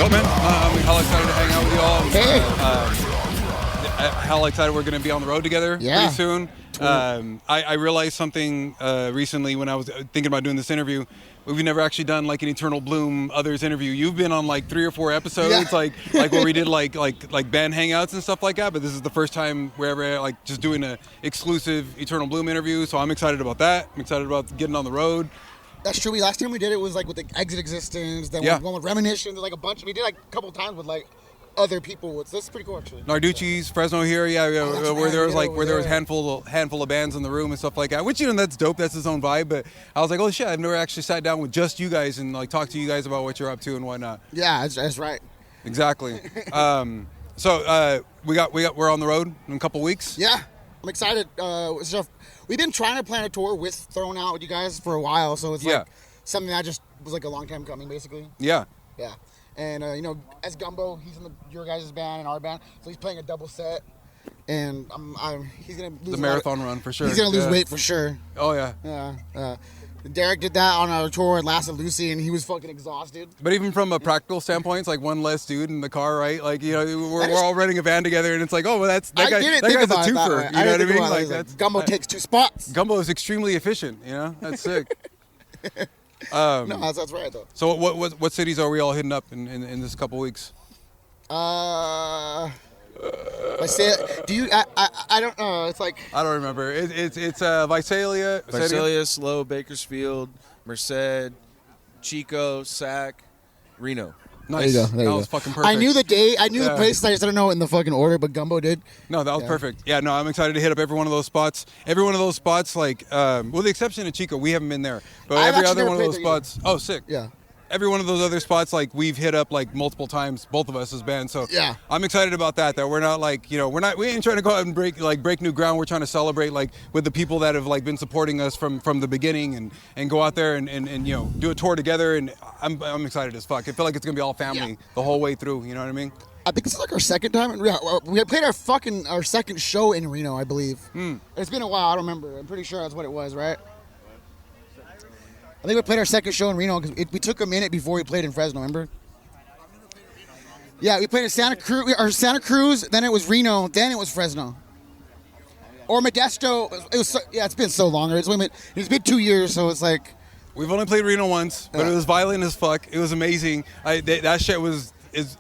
Dope, man. I'm hella excited to hang out with y'all. Hey. Hella excited we're going to be on the road together Yeah. pretty soon. I realized something recently when I was thinking about doing this interview. We've never actually done like an Eternal Bloom Others interview. You've been on like 3 or 4 episodes, like where we did like band hangouts and stuff like that. But this is the first time we're ever like just doing an exclusive Eternal Bloom interview. So I'm excited about that. I'm excited about getting on the road. That's true. Last time we did it was like with the Exit Existence, then one with Reminiscence, like a bunch. We did like a couple times with like other people. This is pretty cool actually. Narducci's, Fresno here, where there was handful of bands in the room and stuff like that. Which that's dope. That's its own vibe. But I was like, oh shit, I've never actually sat down with just you guys and like talked to you guys about what you're up to and whatnot. Yeah, that's right. Exactly. So we're on the road in a couple weeks. Yeah, I'm excited. We've been trying to plan a tour with Thrownout with you guys for a while, so it's like something that just was like a long time coming, basically. Yeah. Yeah. And, as Gumbo, he's in your guys' band and our band, so he's playing a double set. And he's going to lose the marathon run for sure. He's going to lose weight for sure. Oh, yeah. Yeah. Derek did that on our tour at Last of Lucy, and he was fucking exhausted. But even from a practical standpoint, it's like one less dude in the car, right? Like, we're all renting a van together, and it's like, oh, well, that guy's a twofer. You know what I mean? Like Gumbo takes 2 spots. Gumbo is extremely efficient, That's sick. No, that's right, though. So what cities are we all hitting up in this couple weeks? I say it. Do you? I don't know. It's like I don't remember. It's Visalia, Slow, Bakersfield, Merced, Chico, Sac, Reno. Nice. There you go. That was fucking perfect. I knew the day. I knew the places. I just didn't know it in the fucking order. But Gumbo did. No, that was perfect. Yeah, no, I'm excited to hit up every one of those spots. Every one of those spots, like, with the exception of Chico, we haven't been there. But every other one of those spots. Oh, sick. Yeah. Every one of those other spots, like, we've hit up like multiple times, both of us as bands. So yeah, I'm excited about that. That we're not like, we ain't trying to go out and break new ground. We're trying to celebrate like with the people that have like been supporting us from the beginning and go out there and do a tour together. And I'm excited as fuck. I feel like it's gonna be all family the whole way through. You know what I mean? I think this is like our second time. We played our second show in Reno, I believe. It's been a while. I don't remember. I'm pretty sure that's what it was, right? I think we played our second show in Reno because we took a minute before we played in Fresno. Remember? Yeah, we played in Santa Cruz. Then it was Reno. Then it was Fresno. Or Modesto. It's been so long. It's been 2 years, so it's like we've only played Reno once, but it was violent as fuck. It was amazing. That shit is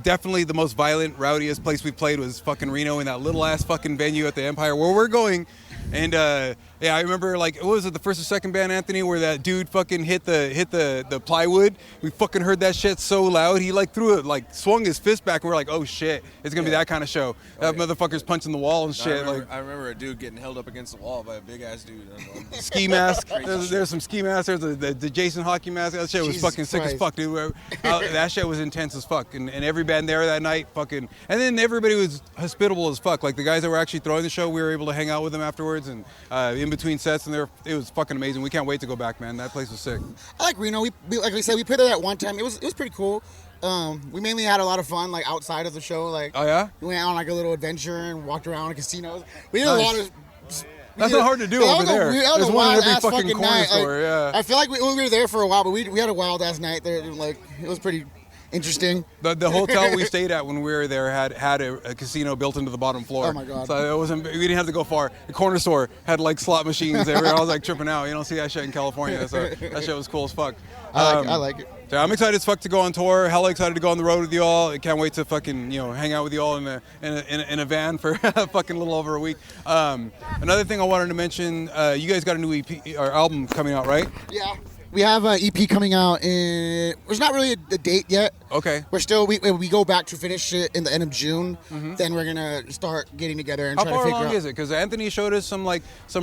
definitely the most violent, rowdiest place we played was fucking Reno in that little ass fucking venue at the Empire where we're going. And I remember like what was it, the first or second band, Anthony, where that dude fucking hit the plywood. We fucking heard that shit so loud. He like threw it, like swung his fist back, and we're like, oh shit, it's gonna be that kind of show. That motherfucker's punching the wall and shit. I remember a dude getting held up against the wall by a big ass dude. Ski mask. There's some ski masks. There's the Jason hockey mask. That shit was Jesus fucking sick Christ. as fuck, dude. That shit was intense as fuck. And every band there that night, fucking, and then everybody was hospitable as fuck. Like the guys that were actually throwing the show, we were able to hang out with them afterwards and in between sets, and it was fucking amazing. We can't wait to go back, man. That place was sick. I like Reno. We like we said, we played there at one time. It was pretty cool. We mainly had a lot of fun like outside of the show. Like, oh yeah, we went on like a little adventure and walked around casinos. We did a lot of. That's not hard to do over there. There's one in every fucking corner store. Yeah. I feel like we were there for a while, but we had a wild ass night there. Like it was pretty interesting. The hotel we stayed at when we were there had a casino built into the bottom floor. Oh my god! So we didn't have to go far. The corner store had like slot machines everywhere. I was like tripping out. You don't see that shit in California. So that shit was cool as fuck. I like it. So I'm excited as fuck to go on tour. Hella excited to go on the road with y'all. I can't wait to fucking hang out with y'all in a van for a fucking little over a week. Another thing I wanted to mention, you guys got a new EP or album coming out, right? Yeah. We have an EP coming out there's not really a date yet. Okay. We're still, we go back to finish it in the end of June. Mm-hmm. Then we're going to start getting together and try to figure out. How far along is it? Because Anthony showed us some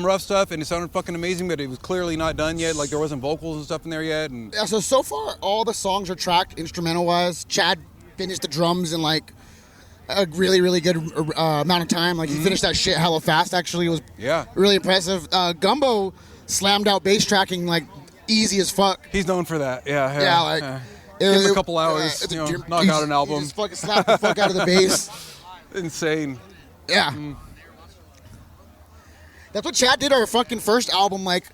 rough stuff and it sounded fucking amazing, but it was clearly not done yet. Like there wasn't vocals and stuff in there yet. And yeah, so far all the songs are tracked instrumental wise. Chad finished the drums in like a really, really good amount of time. Like he finished that shit hella fast actually. It was really impressive. Gumbo slammed out bass tracking like easy as fuck. He's known for that. Yeah. Give him a couple hours, knock out an album. Just fucking slap the fuck out of the bass. Insane. Yeah. That's what Chad did our fucking first album. Like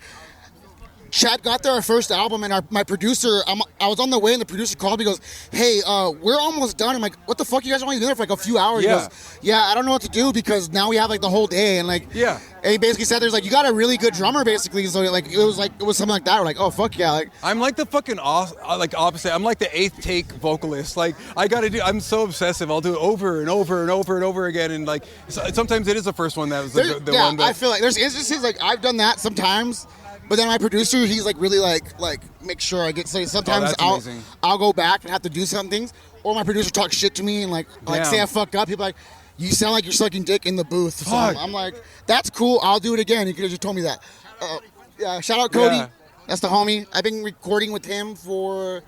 Chad got there our first album, and my producer, I was on the way, and the producer called me. He goes, "Hey, we're almost done." I'm like, "What the fuck? You guys are only there for like a few hours?" Yeah. He goes, "Yeah, I don't know what to do because now we have like the whole day." And like, yeah. And he basically said, "There's like you got a really good drummer, basically." So like it was something like that. We're like, "Oh fuck yeah!" Like I'm like the fucking opposite. I'm like the 8th take vocalist. Like I'm so obsessive. I'll do it over and over and over and over again. And like sometimes it is the first one that was the one. That, I feel like there's instances like I've done that sometimes. But then my producer, he's like really like make sure I get. So sometimes I'll go back and have to do some things, or my producer talks shit to me and like say I fuck up. People like, you sound like you're sucking dick in the booth. So I'm like, that's cool. I'll do it again. He could have just told me that. Yeah, shout out Cody. Yeah. That's the homie. I've been recording with him for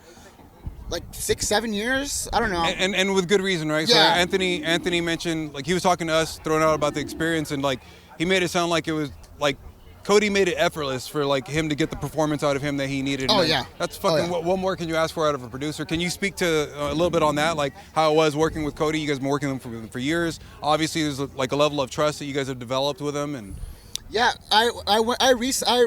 like 6-7 years. I don't know. And with good reason, right? Yeah. So Anthony mentioned, like, he was talking to us, throwing out about the experience, and like he made it sound like it was like Cody made it effortless for like him to get the performance out of him that he needed. Oh yeah, that's fucking. What more can you ask for out of a producer? Can you speak to a little bit on that, like how it was working with Cody? You guys have been working with him for years. Obviously, there's like a level of trust that you guys have developed with him, and yeah,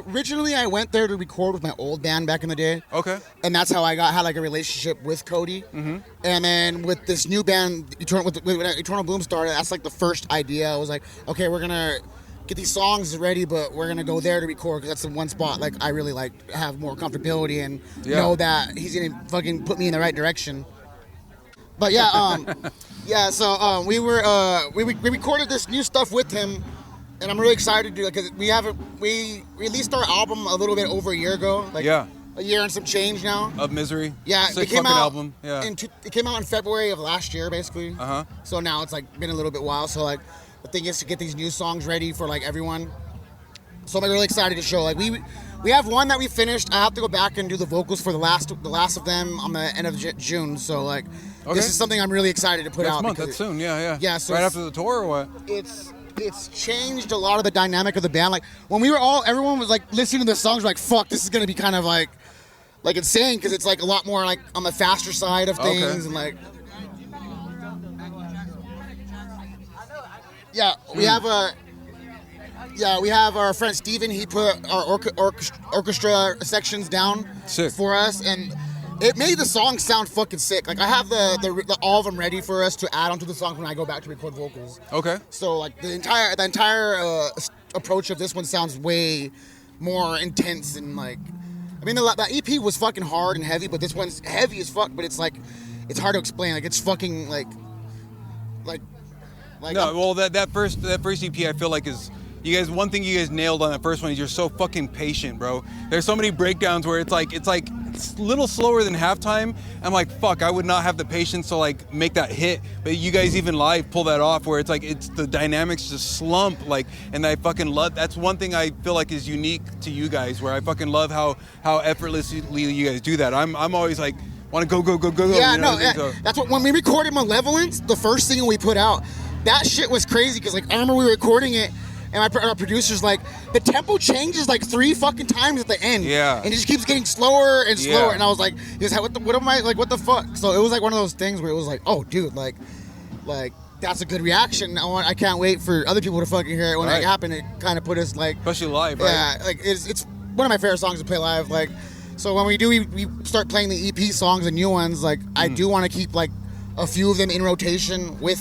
originally I went there to record with my old band back in the day. Okay, and that's how I had like a relationship with Cody. Mm-hmm. And then with this new band, when Eternal Bloom started, that's like the first idea. I was like, okay, we're gonna get these songs ready, but we're gonna go there to record because that's the one spot like I really like have more comfortability and know that he's gonna fucking put me in the right direction. But yeah, So we recorded this new stuff with him, and I'm really excited to do it because we released our album a little bit over a year ago, like a year and some change now. Of Misery. Yeah, it came out. Album. Yeah. It came out in February of last year, basically. So now it's like been a little bit while. So like. The thing is to get these new songs ready for like everyone. So I'm really excited to show. Like we have one that we finished. I have to go back and do the vocals for the last of them on the end of June. So like this is something I'm really excited to put out. Next month, that's soon. Yeah. Yeah. So right after the tour or what? It's changed a lot of the dynamic of the band. Like when everyone was like listening to the songs, like fuck, this is gonna be kind of like insane because it's like a lot more like on the faster side of things and like. Yeah, we have our friend Steven. He put our orchestra sections down for us, and it made the song sound fucking sick. Like I have the all of them ready for us to add onto the song when I go back to record vocals. Okay. So like the entire approach of this one sounds way more intense and like. I mean the EP was fucking hard and heavy, but this one's heavy as fuck. But it's like it's hard to explain. Like it's fucking like. No, well, that first EP I feel like is one thing you guys nailed on that first one is you're so fucking patient, bro. There's so many breakdowns where it's a little slower than halftime. I'm like, fuck, I would not have the patience to like make that hit, but you guys even live pull that off where it's like it's the dynamics just slump like, and I fucking love. That's one thing I feel like is unique to you guys, where I fucking love how effortlessly you guys do that. I'm always like. Want to go. Yeah, you know, no, that's what when we recorded Malevolence, the first thing we put out, that shit was crazy because like I remember we were recording it, and our producer's like, the tempo changes like 3 fucking times at the end. Yeah. And it just keeps getting slower and slower, and I was like, what am I like? What the fuck? So it was like one of those things where it was like, oh, dude, like that's a good reaction. I can't wait for other people to fucking hear it when it happened. It kind of put us like, especially live, right? Yeah, like it's one of my favorite songs to play live, like. So when we start playing the EP songs and new ones, like I do want to keep like a few of them in rotation with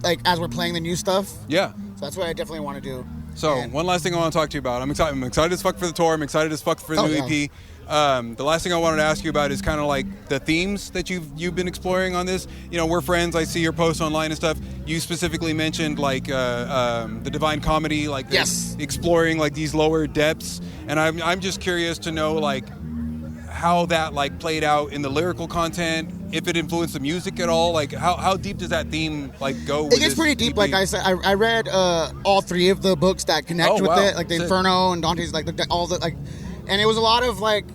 like as we're playing the new stuff. Yeah. So that's what I definitely want to do. So one last thing I want to talk to you about. I'm excited as fuck for the tour. I'm excited as fuck for the new EP. The last thing I wanted to ask you about is kind of like the themes that you've been exploring on this. You know, we're friends. I see your posts online and stuff. You specifically mentioned like the Divine Comedy, like exploring like these lower depths. And I'm just curious to know like how that like played out in the lyrical content, if it influenced the music at all. Like how deep does that theme like go? It gets pretty deep. EP? Like I said, I read all 3 of the books that connect with it, like the Inferno and Dante's, like all the like, and it was a lot of like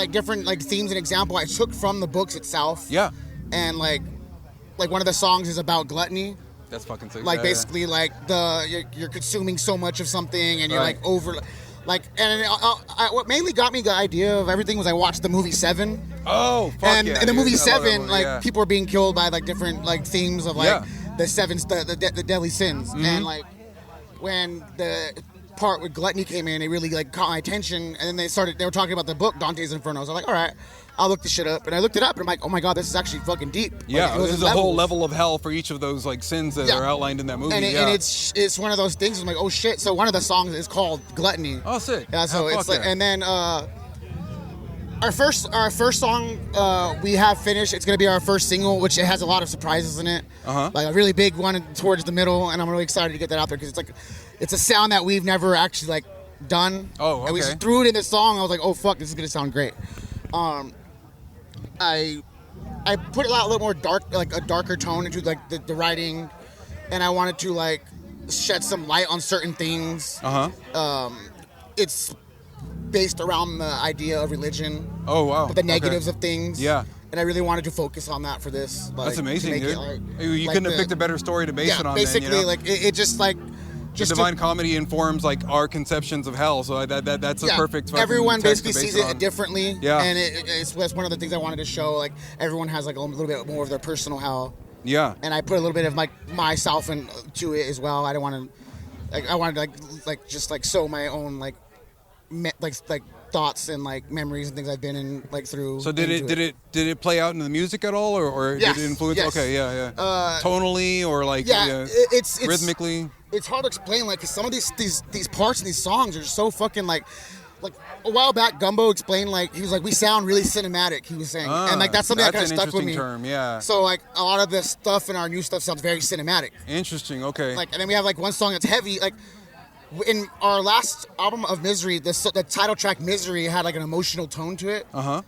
different like themes and example I took from the books itself. Yeah. And like one of the songs is about gluttony. That's fucking sick. Like basically like you're consuming so much of something and you're like over. Like, and what mainly got me the idea of everything was I watched the movie Seven. Oh, fuck and in the movie Seven, like people are being killed by like different like themes of like the seven, the deadly sins, and like when the part where Gluttony came in, it really like caught my attention. And then they were talking about the book Dante's Inferno. So I was like, all right, I'll look this shit up. And I looked it up, and I'm like, oh my god, this is actually fucking deep. Yeah, like, there's a whole level of hell for each of those like sins that are outlined in that movie. And it's one of those things. I'm like, oh shit. So one of the songs is called Gluttony. Oh, sick. Yeah. So it's like, and then our first song we have finished. It's gonna be our first single, which it has a lot of surprises in it. Like a really big one towards the middle, and I'm really excited to get that out there because it's a sound that we've never actually like done. Oh, okay. And we just threw it in the song. I was like, oh fuck, this is gonna sound great. I put a little more dark, like a darker tone into like the writing, and I wanted to like shed some light on certain things. It's based around the idea of religion. Oh wow. The negatives of things. Yeah. And I really wanted to focus on that for this. Like, that's amazing, dude. You like couldn't have picked a better story to base it on. Basically, then, you know? like it just like. The Divine Comedy informs like our conceptions of hell, so that's a perfect. Everyone basically sees it differently. Yeah, and it's one of the things I wanted to show. Like everyone has like a little bit more of their personal hell. Yeah, and I put a little bit of myself into it as well. I don't want to, I wanted to just sow my own like thoughts and like memories and things I've been in through. So did it play out in the music at all, or yes, did it influence? Yes. Okay, yeah. Tonally or it's rhythmically. It's hard to explain, like, cause some of these parts in these songs are so fucking like a while back, Gumbo explained he was like, we sound really cinematic. He was saying, and that's something that kind of stuck with me. Term, yeah. So a lot of the stuff in our new stuff sounds very cinematic. Interesting. Okay. And then we have one song that's heavy. In our last album of Misery, the title track Misery had an emotional tone to it.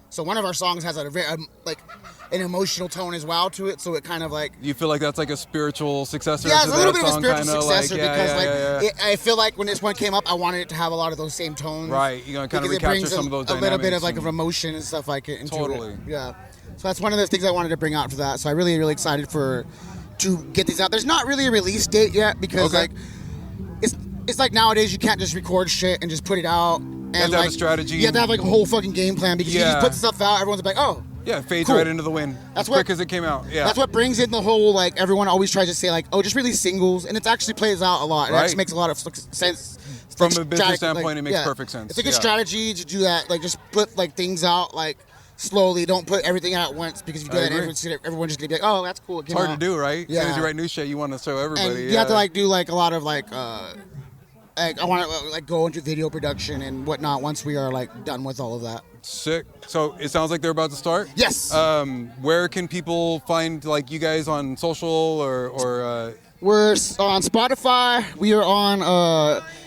So one of our songs has a very an emotional tone as well to it. So it kind of you feel like that's a spiritual successor. Yeah, to it's a little bit of a song, spiritual successor because I feel like when this one came up, I wanted it to have a lot of those same tones. Right, you're gonna kind of recapture some of those dynamics. A little bit of of emotion and stuff like it into totally. It. Yeah. So that's one of the things I wanted to bring out for that. So I'm really, really excited to get these out. There's not really a release date yet because it's like nowadays you can't just record shit and just put it out. And you have to have a strategy. You have to have a whole fucking game plan because you just put stuff out, everyone's like, oh. Yeah, it fades cool. right into the wind. That's quick as it came out. Yeah. That's what brings in the whole everyone always tries to say oh, just release singles, and it actually plays out a lot. It actually makes a lot of sense. From a business standpoint, it makes perfect sense. It's a good strategy to do that. Just put things out slowly. Don't put everything out at once because if you do that, everyone's just gonna be like, oh, that's cool. It's hard to do, right? Yeah. As soon as you write new shit, you want to show everybody. And you have to do a lot of I want to go into video production and whatnot once we are done with all of that. Sick. So it sounds like they're about to start. Yes. Where can people find you guys on social or? We're on Spotify. We are on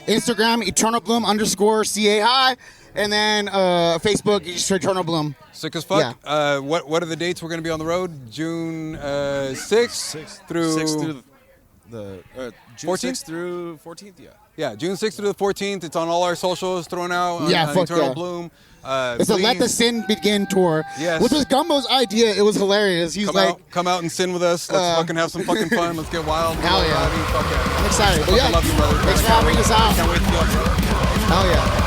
Instagram, EternalBloom_CA and then Facebook, just Eternal Bloom. Sick as fuck. Yeah. What are the dates we're going to be on the road? June 6th through the June 14th 6th through 14th. Yeah, June 6th through the 14th. It's on all our socials. Thrownout on Eternal Bloom. It's a Let the Sin Begin tour. Yes. Which was Gumbo's idea. It was hilarious. He's come out and sin with us. Let's fucking have some fucking fun. Let's get wild. Hell yeah. Fuck yeah. I'm excited. I love you, brother. Thanks for having us out. Can't wait to go. Hell yeah.